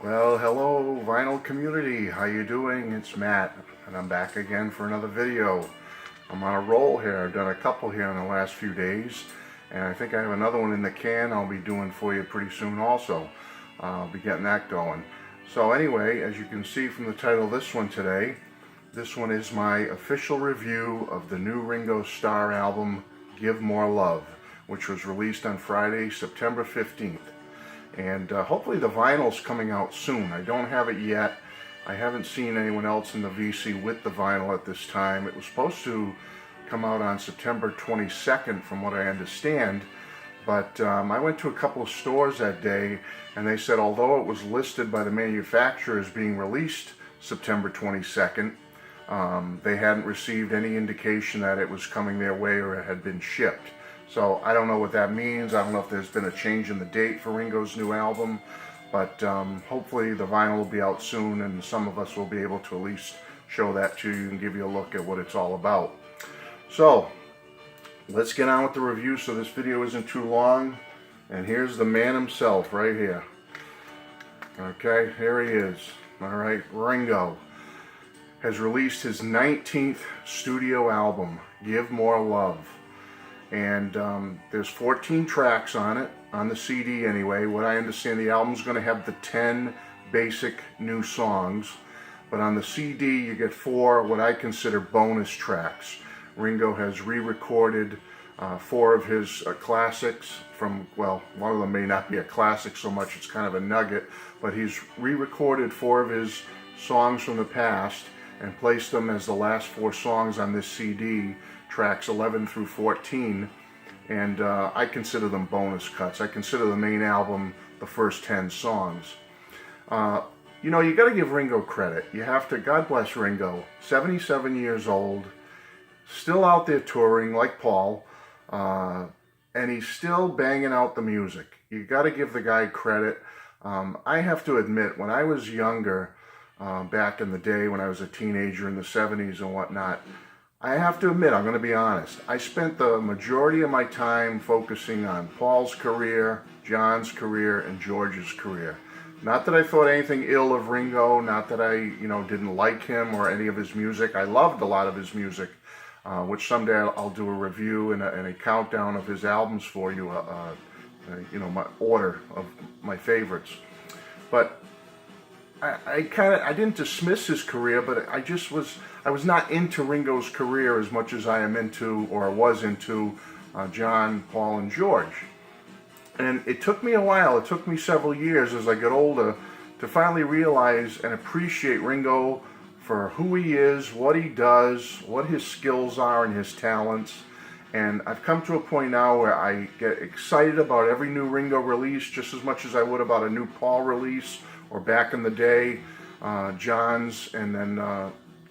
Well, hello vinyl community, how you doing? It's Matt, and I'm back again for another video. I'm on a roll here. I've done a couple here in the last few days, and I think I have another one in the can I'll be doing for you pretty soon also. I'll be getting that going. So anyway, as you can see from the title of this one today, this one is my official review of the new Ringo Starr album, Give More Love, which was released on Friday, September 15th. And hopefully the vinyl's coming out soon. I don't have it yet. I haven't seen anyone else in the VC with the vinyl at this time. It was supposed to come out on September 22nd from what I understand, but I went to a couple of stores that day and they said although it was listed by the manufacturer as being released September 22nd, they hadn't received any indication that it was coming their way or it had been shipped. So I don't know what that means. I don't know if there's been a change in the date for Ringo's new album, but hopefully the vinyl will be out soon and some of us will be able to at least show that to you and give you a look at what it's all about. So let's get on with the review so this video isn't too long. And here's the man himself right here. Okay, here he is. All right, Ringo has released his 19th studio album, Give More Love. And there's 14 tracks on it, on the CD anyway. What I understand, the album's going to have the 10 basic new songs, but on the CD you get 4 what I consider bonus tracks. Ringo has re-recorded 4 of his classics from, well, one of them may not be a classic so much, it's kind of a nugget, but he's re-recorded 4 of his songs from the past and placed them as the last 4 songs on this CD, tracks 11 through 14, and I consider them bonus cuts. I consider the main album the first 10 songs. You know, you got to give Ringo credit. You have to. God bless Ringo, 77 years old, still out there touring like Paul, and he's still banging out the music. You got to give the guy credit. I have to admit, when I was younger, back in the day when I was a teenager in the 70s and whatnot, I have to admit, I'm going to be honest, I spent the majority of my time focusing on Paul's career, John's career, and George's career. Not that I thought anything ill of Ringo, not that I, didn't like him or any of his music. I loved a lot of his music, which someday I'll do a review and a countdown of his albums for you, my order of my favorites. But I didn't dismiss his career, but I was not into Ringo's career as much as I am into, or was into, John, Paul, and George. And it took me a while, it took me several years as I got older to finally realize and appreciate Ringo for who he is, what he does, what his skills are and his talents. And I've come to a point now where I get excited about every new Ringo release just as much as I would about a new Paul release, or back in the day, John's, and then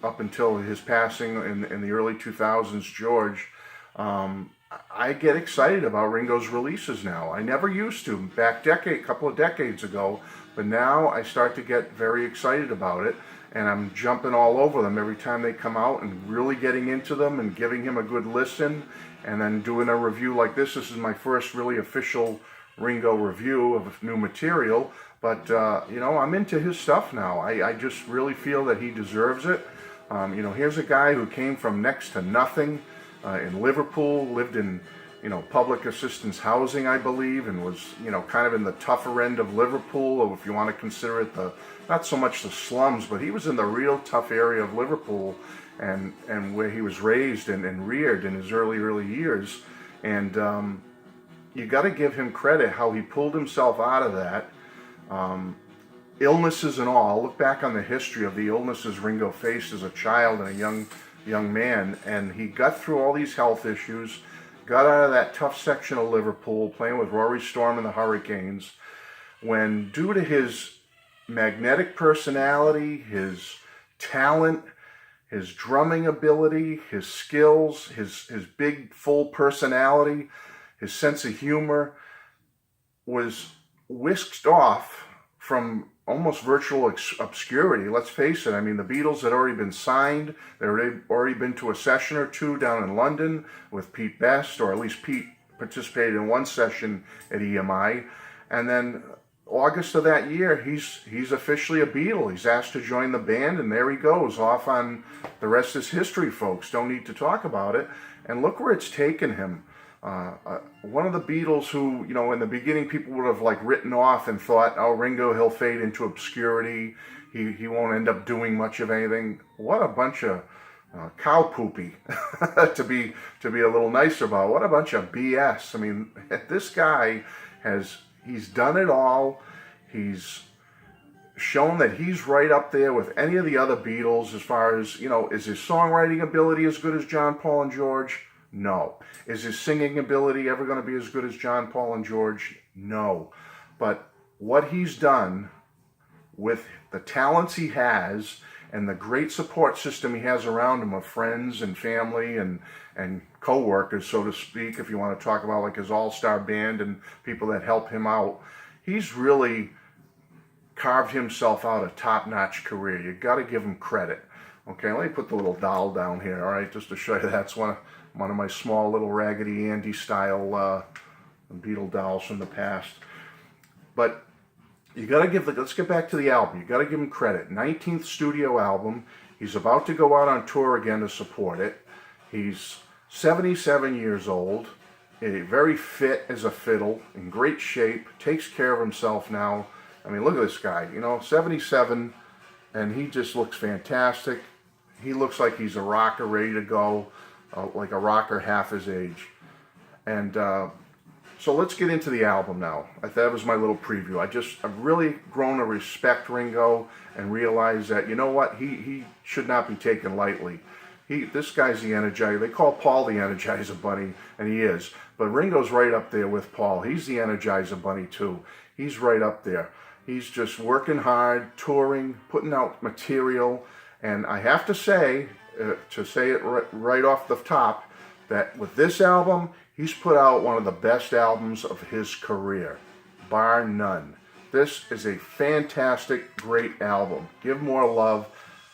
up until his passing in the early 2000s, George. I get excited about Ringo's releases now. I never used to back a couple of decades ago, but now I start to get very excited about it, and I'm jumping all over them every time they come out and really getting into them and giving him a good listen, and then doing a review like this. This is my first really official Ringo review of new material, but I'm into his stuff now. I just really feel that he deserves it. Here's a guy who came from next to nothing in Liverpool, lived in public assistance housing, I believe, and was kind of in the tougher end of Liverpool, or if you want to consider it not so much the slums, but he was in the real tough area of Liverpool, and where he was raised and reared in his early years. And you got to give him credit how he pulled himself out of that, illnesses and all. Look back on the history of the illnesses Ringo faced as a child and a young man, and he got through all these health issues, got out of that tough section of Liverpool, playing with Rory Storm and the Hurricanes, when due to his magnetic personality, his talent, his drumming ability, his skills, his big full personality, his sense of humor, was whisked off from almost virtual obscurity. Let's face it, I mean, the Beatles had already been signed. They had already been to a session or two down in London with Pete Best, or at least Pete participated in one session at EMI. And then August of that year, he's officially a Beatle. He's asked to join the band, and there he goes, off on the rest is history, folks. Don't need to talk about it. And look where it's taken him. One of the Beatles who, in the beginning people would have like written off and thought, oh, Ringo, he'll fade into obscurity. He won't end up doing much of anything. What a bunch of cow poopy, to be a little nicer about. What a bunch of BS. I mean, this guy he's done it all. He's shown that he's right up there with any of the other Beatles as far as, is his songwriting ability as good as John, Paul, and George? No. Is his singing ability ever going to be as good as John, Paul, and George? No. But what he's done with the talents he has and the great support system he has around him of friends and family and co-workers, so to speak, if you want to talk about like his all-star band and people that help him out, he's really carved himself out a top-notch career. You got to give him credit. Okay, let me put the little doll down here, all right, just to show you that's one of my small little Raggedy Andy style Beatle dolls from the past. But you got to let's get back to the album. You got to give him credit. 19th studio album. He's about to go out on tour again to support it. He's 77 years old, very fit as a fiddle, in great shape, takes care of himself now. I mean, look at this guy, 77, and he just looks fantastic. He looks like he's a rocker ready to go, like a rocker half his age. And so let's get into the album now. That was my little preview. I've really grown to respect Ringo and realize that, you know what, he should not be taken lightly. This guy's the Energizer. They call Paul the Energizer Bunny, and he is. But Ringo's right up there with Paul. He's the Energizer Bunny too. He's right up there. He's just working hard, touring, putting out material. And I have to say it right off the top, that with this album, he's put out one of the best albums of his career, bar none. This is a fantastic, great album. Give more love.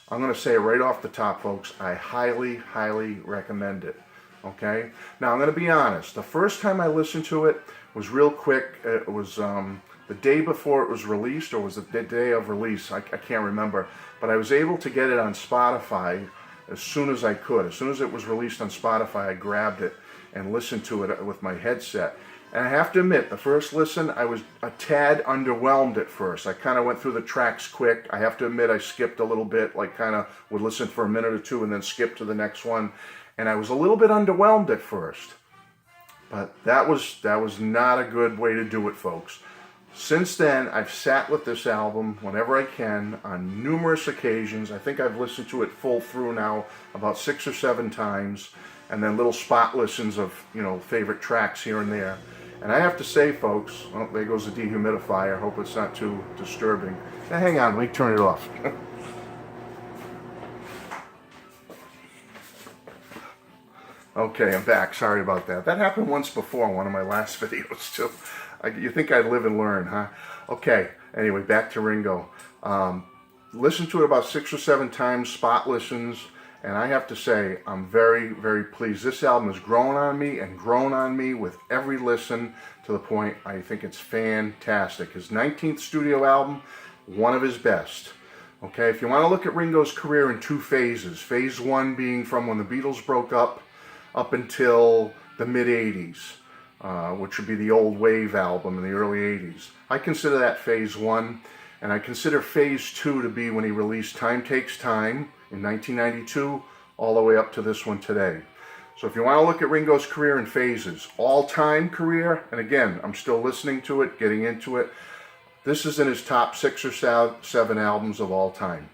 I'm going to say it right off the top, folks. I highly, highly recommend it. Okay? Now, I'm going to be honest. The first time I listened to it was real quick. It was the day before it was released, or was it the day of release? I can't remember. But I was able to get it on Spotify as soon as I could. As soon as it was released on Spotify, I grabbed it and listened to it with my headset. And I have to admit, the first listen, I was a tad underwhelmed at first. I kind of went through the tracks quick. I have to admit, I skipped a little bit, like kind of would listen for a minute or two and then skip to the next one. And I was a little bit underwhelmed at first. But that was not a good way to do it, folks. Since then, I've sat with this album whenever I can on numerous occasions. I think I've listened to it full through now about 6 or 7 times. And then little spot listens of, favorite tracks here and there. And I have to say, folks, oh, there goes the dehumidifier. Hope it's not too disturbing. Now, hang on, let me turn it off. Okay, I'm back. Sorry about that. That happened once before in one of my last videos, too. You think I'd live and learn, huh? Okay, anyway, back to Ringo. Listened to it about 6 or 7 times, spot listens. And I have to say, I'm very, very pleased. This album has grown on me and grown on me with every listen, to the point I think it's fantastic. His 19th studio album, one of his best. Okay, if you want to look at Ringo's career in 2 phases, phase 1 being from when the Beatles broke up until the mid-80s, which would be the Old Wave album in the early 80s. I consider that phase 1, and I consider phase 2 to be when he released Time Takes Time in 1992, all the way up to this one today. So if you want to look at Ringo's career in phases, all-time career, and again, I'm still listening to it, getting into it, this is in his top 6 or 7 albums of all time.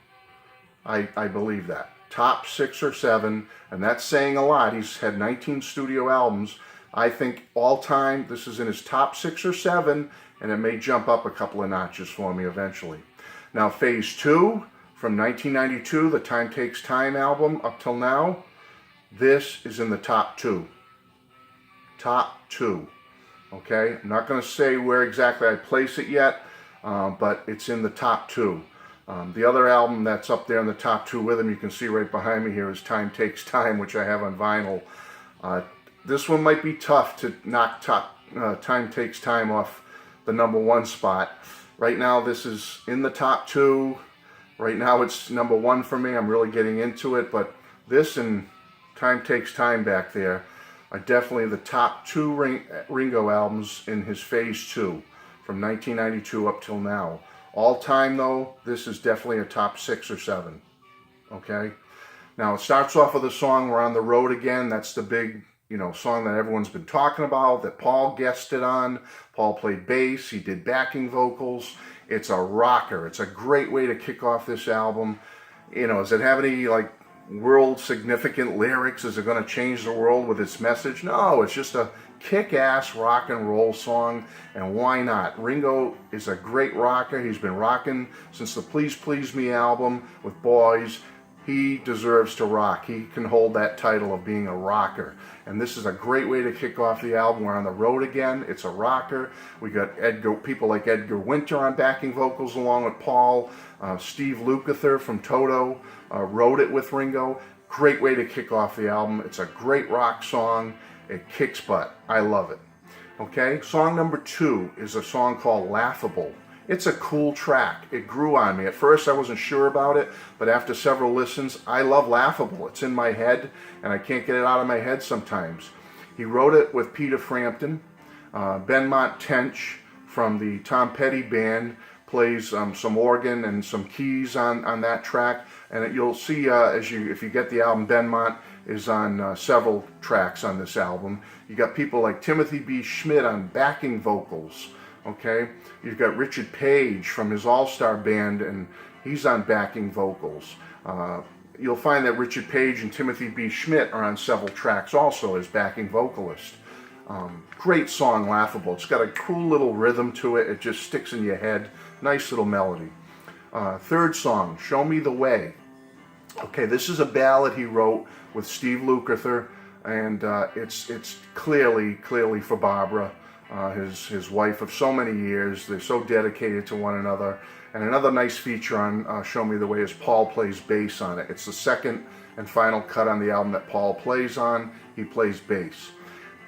I believe that. Top 6 or 7, and that's saying a lot. He's had 19 studio albums. I think all-time, this is in his top 6 or 7, and it may jump up a couple of notches for me eventually. Now, phase 2, from 1992, the Time Takes Time album, up till now, this is in the top 2. Top 2. Okay? I'm not going to say where exactly I place it yet, but it's in the top 2. The other album that's up there in the top 2 with him, you can see right behind me here, is Time Takes Time, which I have on vinyl. This one might be tough to knock Time Takes Time off the #1 spot. Right now this is in the top 2. Right now it's #1 for me. I'm really getting into it, but this and Time Takes Time back there are definitely the top 2 Ringo albums in his phase 2 from 1992 up till now. All time though, this is definitely a top 6 or 7. Okay? Now it starts off with a song, We're on the Road Again. That's the big, song that everyone's been talking about, that Paul guested on. Paul played bass, he did backing vocals. It's a rocker. It's a great way to kick off this album. Does it have any world significant lyrics? Is it going to change the world with its message? No, it's just a kick-ass rock and roll song, and why not? Ringo is a great rocker. He's been rocking since the Please Please Me album with Boys. He deserves to rock. He can hold that title of being a rocker. And this is a great way to kick off the album. We're on the road again. It's a rocker. We got people like Edgar Winter on backing vocals along with Paul. Steve Lukather from Toto wrote it with Ringo. Great way to kick off the album. It's a great rock song. It kicks butt. I love it. Okay, song number 2 is a song called Laughable. It's a cool track. It grew on me. At first I wasn't sure about it, but after several listens, I love Laughable. It's in my head, and I can't get it out of my head sometimes. He wrote it with Peter Frampton. Benmont Tench from the Tom Petty Band plays some organ and some keys on that track. And you'll see if you get the album, Benmont is on several tracks on this album. You got people like Timothy B. Schmidt on backing vocals. Okay, you've got Richard Page from his All-Star Band, and he's on backing vocals. You'll find that Richard Page and Timothy B. Schmidt are on several tracks also as backing vocalist. Great song, Laughable. It's got a cool little rhythm to it. It just sticks in your head. Nice little melody. Third song, Show Me the Way. Okay, this is a ballad he wrote with Steve Lukather, and it's clearly for Barbara. His wife of so many years. They're so dedicated to one another. And another nice feature on Show Me the Way is Paul plays bass on it. It's the second and final cut on the album that Paul plays on. He plays bass.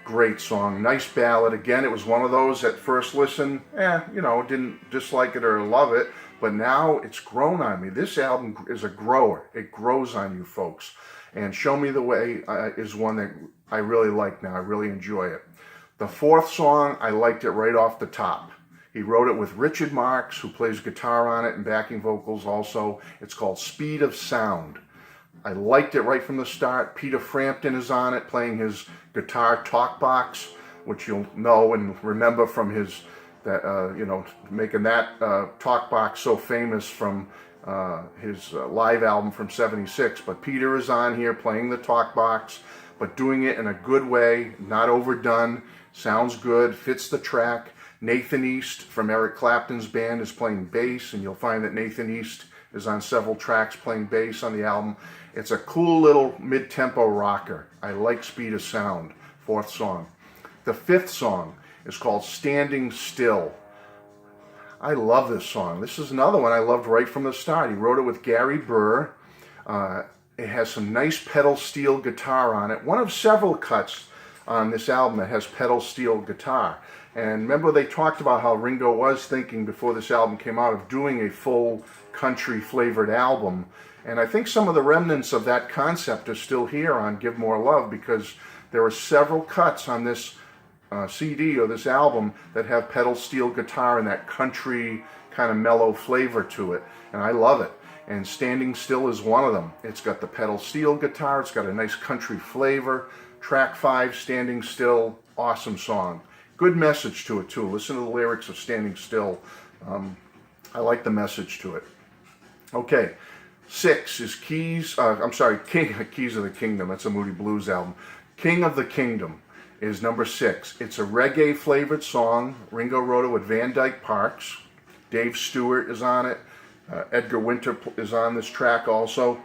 Great song. Nice ballad. Again, it was one of those at first listen, didn't dislike it or love it, but now it's grown on me. This album is a grower. It grows on you folks. And Show Me the Way is one that I really like now. I really enjoy it. The fourth song, I liked it right off the top. He wrote it with Richard Marx, who plays guitar on it and backing vocals also. It's called Speed of Sound. I liked it right from the start. Peter Frampton is on it, playing his guitar talk box, which you'll know and remember from his, making that talk box so famous from his live album from '76. But Peter is on here playing the talk box, but doing it in a good way, not overdone. Sounds good, fits the track. Nathan East from Eric Clapton's band is playing bass, and you'll find that Nathan East is on several tracks playing bass on the album. It's a cool little mid-tempo rocker. I like Speed of Sound, fourth song. The fifth song is called Standing Still. I love this song. This is another one I loved right from the start. He wrote it with Gary Burr. It has some nice pedal steel guitar on it. One of several cuts on this album that has pedal steel guitar. And remember they talked about how Ringo was thinking before this album came out of doing a full country flavored album. And I think some of the remnants of that concept are still here on Give More Love, because there are several cuts on this CD or this album that have pedal steel guitar and that country kind of mellow flavor to it. And I love it. And Standing Still is one of them. It's got the pedal steel guitar. It's got a nice country flavor. Track 5, Standing Still, awesome song. Good message to it too. Listen to the lyrics of Standing Still. I like the message to it. Okay, 6 is Keys of the Kingdom. That's a Moody Blues album. King of the Kingdom is number 6. It's a reggae flavored song. Ringo wrote it with Van Dyke Parks. Dave Stewart is on it. Edgar Winter is on this track also.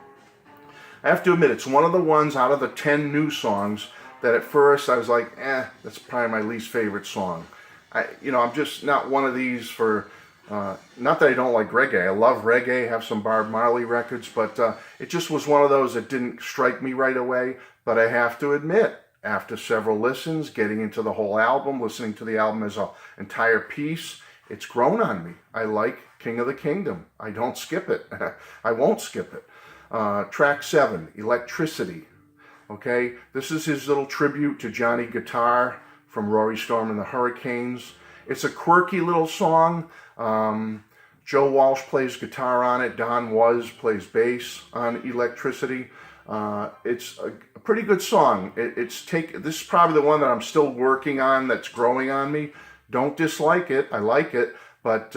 I have to admit, it's one of the ones out of the 10 new songs that at first I was like, that's probably my least favorite song. I'm just not one of these for, not that I don't like reggae. I love reggae, have some Bob Marley records, but it just was one of those that didn't strike me right away. But I have to admit, after several listens, getting into the whole album, listening to the album as an entire piece, it's grown on me. I like King of the Kingdom. I don't skip it. I won't skip it. Track 7, Electricity. Okay, this is his little tribute to Johnny Guitar from Rory Storm and the Hurricanes. It's a quirky little song. Joe Walsh plays guitar on it. Don Was plays bass on Electricity. It's a pretty good song. This is probably the one that I'm still working on, that's growing on me. Don't dislike it. I like it, but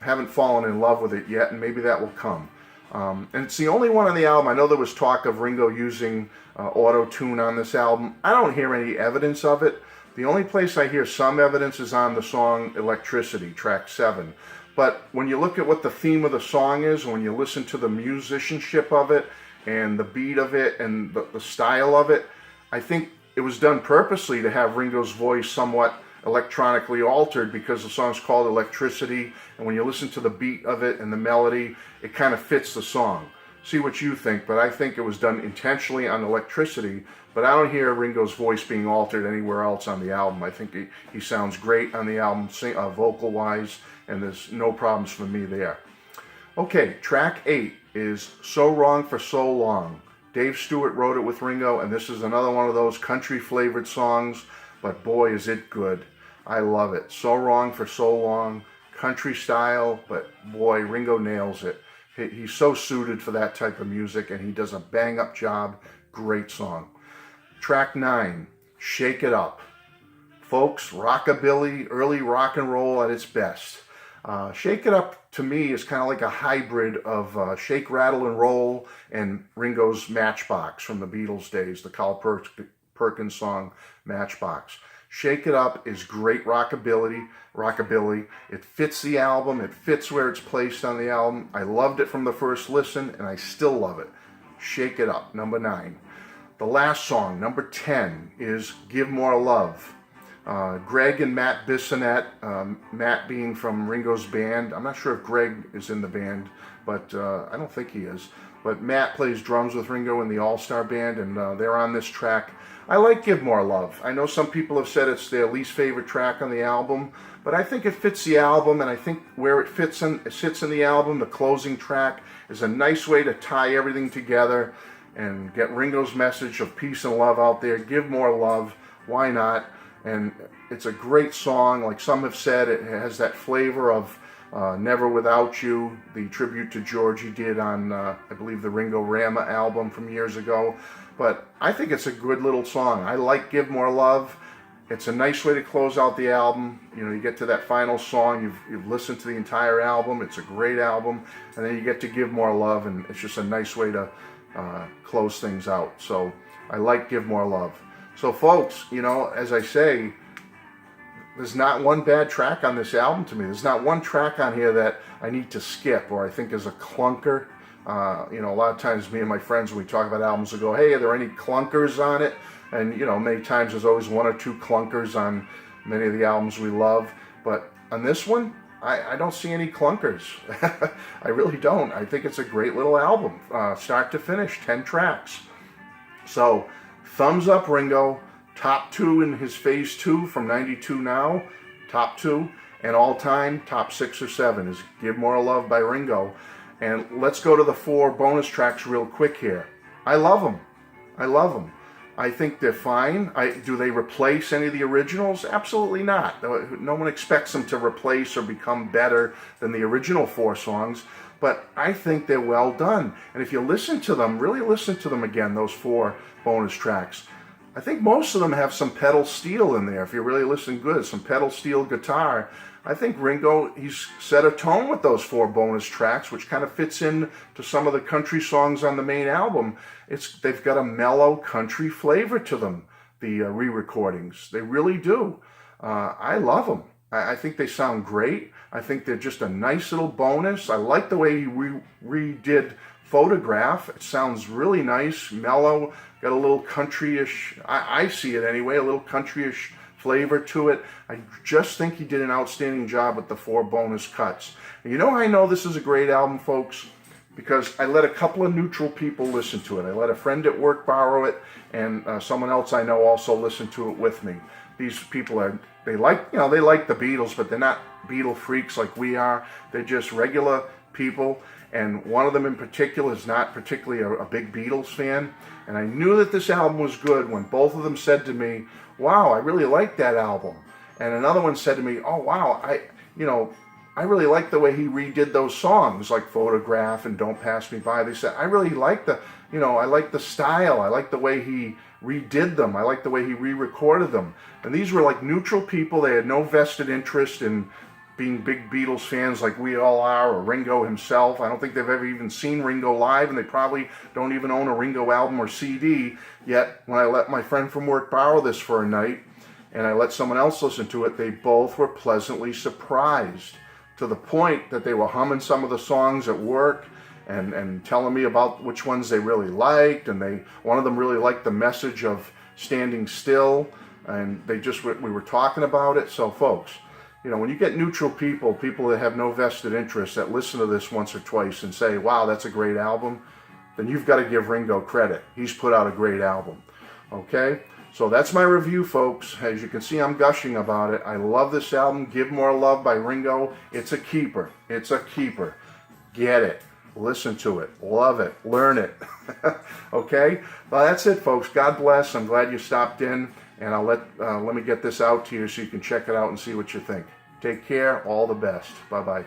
haven't fallen in love with it yet, and maybe that will come. And it's the only one on the album. I know there was talk of Ringo using auto-tune on this album. I don't hear any evidence of it. The only place I hear some evidence is on the song Electricity, track 7. But when you look at what the theme of the song is, when you listen to the musicianship of it and the beat of it and the style of it, I think it was done purposely to have Ringo's voice somewhat electronically altered, because the song's called Electricity, and when you listen to the beat of it and the melody, it kind of fits the song. See what you think, but I think it was done intentionally on Electricity, but I don't hear Ringo's voice being altered anywhere else on the album. I think he sounds great on the album, vocal-wise, and there's no problems for me there. Okay, track 8 is So Wrong for So Long. Dave Stewart wrote it with Ringo, and this is another one of those country-flavored songs, but boy, is it good. I love it. So Wrong for So Long, country style, but boy, Ringo nails it. He's so suited for that type of music, and he does a bang-up job. Great song. Track 9, Shake It Up. Folks, rockabilly, early rock and roll at its best. Shake It Up, to me, is kind of like a hybrid of Shake, Rattle, and Roll and Ringo's Matchbox from the Beatles days, the Carl Perkins song Matchbox. Shake It Up is great rockabilly. It fits the album. It fits where it's placed on the album. I loved it from the first listen, and I still love it. Shake It Up, number 9. The last song, number 10, is Give More Love. Greg and Matt Bissonette, Matt being from Ringo's band. I'm not sure if Greg is in the band, but I don't think he is. But Matt plays drums with Ringo in the All-Star Band, and they're on this track. I like Give More Love. I know some people have said it's their least favorite track on the album, but I think it fits the album, and I think where it sits in the album, the closing track, is a nice way to tie everything together and get Ringo's message of peace and love out there. Give more love. Why not? And it's a great song. Like some have said, it has that flavor of Never Without You, the tribute to Georgie did on, I believe, the Ringo Rama album from years ago. But I think it's a good little song. I like Give More Love. It's a nice way to close out the album. You know, you get to that final song, you've listened to the entire album. It's a great album. And then you get to Give More Love, and it's just a nice way to close things out. So I like Give More Love. So folks, you know, as I say, there's not one bad track on this album to me. There's not one track on here that I need to skip or I think is a clunker. You know, a lot of times me and my friends, when we talk about albums, we go, hey, are there any clunkers on it? And, you know, many times there's always one or two clunkers on many of the albums we love. But on this one, I don't see any clunkers. I really don't. I think it's a great little album, start to finish, 10 tracks. So, thumbs up, Ringo. Top 2 in his Phase 2 from 92 now. Top 2. And all time, top 6 or 7 is Give More Love by Ringo. And let's go to the 4 bonus tracks real quick here. I love them. I love them. I think they're fine. Do they replace any of the originals? Absolutely not. No one expects them to replace or become better than the original 4 songs. But I think they're well done. And if you listen to them, really listen to them again, those 4 bonus tracks, I think most of them have some pedal steel in there. If you really listen good, some pedal steel guitar. I think Ringo, he's set a tone with those 4 bonus tracks, which kind of fits in to some of the country songs on the main album. They've got a mellow country flavor to them, the re-recordings. They really do. I love them. I think they sound great. I think they're just a nice little bonus. I like the way he redid Photograph. It sounds really nice, mellow, got a little country-ish, I see it anyway, a little country-ish flavor to it. I just think he did an outstanding job with the 4 bonus cuts. And you know how I know this is a great album, folks? because I let a couple of neutral people listen to it. I let a friend at work borrow it, and someone else I know also listen to it with me. These people they like the Beatles, but they're not Beatle freaks like we are. They're just regular people, and one of them in particular is not particularly a big Beatles fan. And I knew that this album was good when both of them said to me, "Wow, I really like that album." And another one said to me, "Oh wow, I really like the way he redid those songs like Photograph and Don't Pass Me By." They said, "I really like I like the style. I like the way he redid them. I like the way he re-recorded them." And these were like neutral people. They had no vested interest in being big Beatles fans like we all are, or Ringo himself. I don't think they've ever even seen Ringo live, and they probably don't even own a Ringo album or CD. Yet, when I let my friend from work borrow this for a night, and I let someone else listen to it, they both were pleasantly surprised, to the point that they were humming some of the songs at work and telling me about which ones they really liked. And one of them really liked the message of Standing Still, and we were talking about it. So folks, when you get neutral people that have no vested interest, that listen to this once or twice and say, "Wow, that's a great album," then you've got to give Ringo credit. He's put out a great album. Okay? So that's my review, folks. As you can see, I'm gushing about it. I love this album, Give More Love by Ringo. It's a keeper. It's a keeper. Get it. Listen to it. Love it. Learn it. Okay? Well, that's it, folks. God bless. I'm glad you stopped in. And let me get this out to you so you can check it out and see what you think. Take care. All the best. Bye-bye.